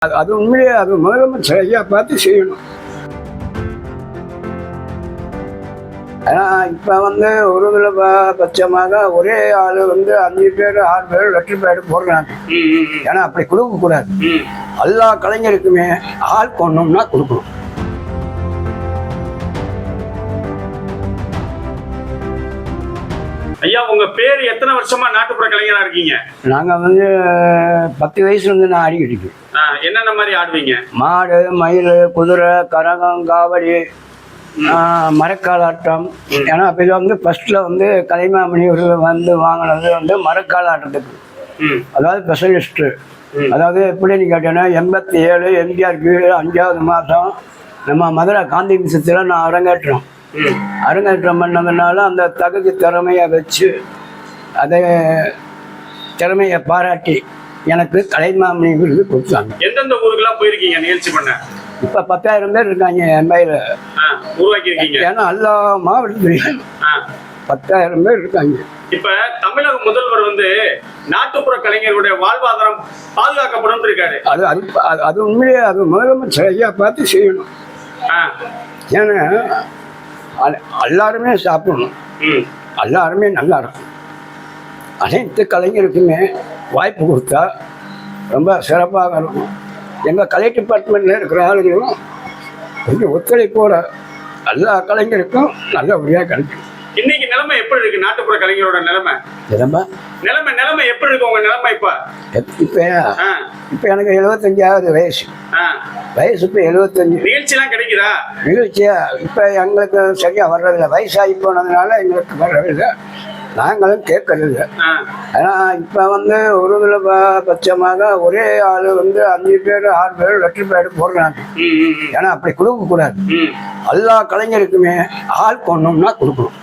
அது உண்மையிலேயே அது முதலமைச்சர் ஐயா பார்த்து செய்யணும். ஏன்னா இப்போ ஒரு இதில் பட்சமாக ஒரே ஆள் 5 பேர் 6 பேர் லெட்டர் பேடு போடுறாங்க. ஏன்னா அப்படி கொடுக்கக்கூடாது. எல்லா கலைஞருக்குமே ஆள் கொண்டோம்னா கொடுக்கணும். ஐயா, உங்க பேர் எத்தனை வருஷமா நாட்டுப்புற கலைஞரா இருக்கீங்க? நாங்க 10 வயசுலேருந்து நான் ஆடிக்கிட்டு இருக்கேன். என்னென்ன மாதிரி ஆடுவீங்க? மாடு, மயில், குதிரை, கரகம், காவடி, மரக்காலாட்டம். ஏன்னா இப்போ இது ஃபர்ஸ்ட்ல கலைமாமணி வாங்கினது மரக்கால் ஆட்டத்துக்கு. அதாவது ஸ்பெஷலிஸ்ட்டு. அதாவது எப்படின்னு கேட்டேன்னா 87 எம்ஜிஆருக்கு 5வது மாதம் நம்ம மதுரை காந்தி மிஷத்தில் நான் அரங்கேற்றம் பண்ணதுனால அந்த தகுதி திறமையை வச்சு அதை திறமையை பாராட்டி எனக்கு கலைமாமணி விருது கொடுத்தாங்க. எந்தெந்த ஊருக்குலாம் போயிருக்கீங்க நிகழ்ச்சி பண்ண? இப்போ 10,000 பேர் இருக்காங்க என் பையில உருவாக்கியிருக்கீங்க. ஏன்னா எல்லா மாவட்டத்துலையும் 10,000 பேர் இருக்காங்க. இப்ப தமிழக முதல்வர் நாட்டுப்புற கலைஞர்களுடைய வாழ்வாதாரம் பாதுகாக்கப்படும் இருக்காரு. அது அது அது உண்மையிலேயே அது முதலமைச்சர் ஐயா பார்த்து செய்யணும். ஏன்னா எல்லாருமே சாப்பிடணும், எல்லாருமே நல்லா இருக்கும். அனைத்து கலைஞருக்குமே வாய்ப்பு கொடுத்தா ரொம்ப சிறப்பாக இருக்கும். எங்கள் கலை டிபார்ட்மெண்ட்டில் இருக்கிற ஆளுங்களும் கொஞ்சம் ஒத்துழைப்போட எல்லா கலைஞருக்கும் நல்லபடியாக கிடைக்கும். இன்னைக்கு நிலைமை எப்படி இருக்கு? நாட்டுப்புற கலைஞரோட நிலைமை நிலைமை எப்படி இருக்கு? உங்க நிலைமை இப்ப எனக்கு 75வது வயசு. இப்போ 75. நிகழ்ச்சியெல்லாம் கிடைக்குதா? நிகழ்ச்சியா இப்போ எங்களுக்கு சரியா வர்றதில்லை. வயசாகி போனதுனால எங்களுக்கு வர்றதில்லை, நாங்களும் கேட்கறதில்லை. ஏன்னா இப்போ ஒரு இதில் பட்சமாக ஒரே ஆள் 5 பேர் 6 பேர் லெட்டர் பேடு போடுறாங்க. ஏன்னா அப்படி கொடுக்கக்கூடாது. எல்லா கலைஞருக்குமே ஆள் கொண்டோம்னா கொடுக்கணும்.